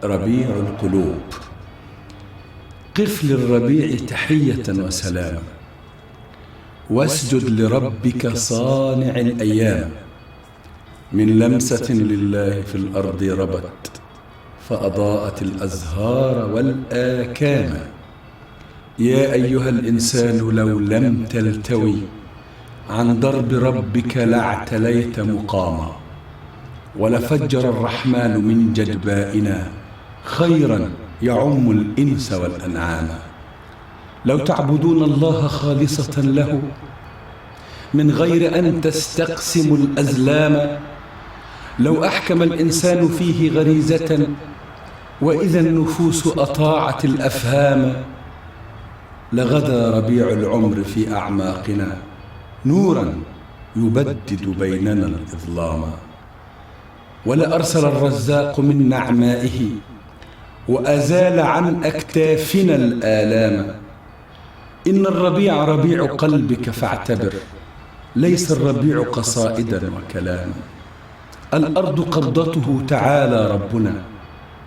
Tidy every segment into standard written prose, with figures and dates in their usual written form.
ربيع القلوب. قف للربيع تحية وسلاما، واسجد لربك صانع الأيام. من لمسة لله في الأرض ربت، فأضاءت الأزهار والآكام. يا أيها الإنسان لو لم تلتوي عن درب ربك لاعتليت مقاما، ولفجر الرحمن من جدبائنا خيرا يعم الإنس والأنعام. لو تعبدون الله خالصة له من غير أن تستقسموا الأزلام، لو أحكم الإنسان فيه غريزة وإذا النفوس أطاعت الأفهام، لغدا ربيع العمر في أعماقنا نورا يبدد بيننا الإظلام. ولأرسل الرزاق من نعمائه وأزال عن أكتافنا الآلام. إن الربيع ربيع قلبك فاعتبر، ليس الربيع قصائدا وكلاما. الأرض قبضته تعالى ربنا،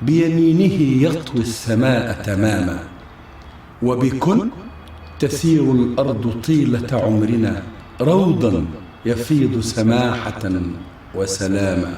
بيمينه يطوي السماء تماما. وبكن تسير الأرض طيلة عمرنا روضا يفيض سماحة وسلاما.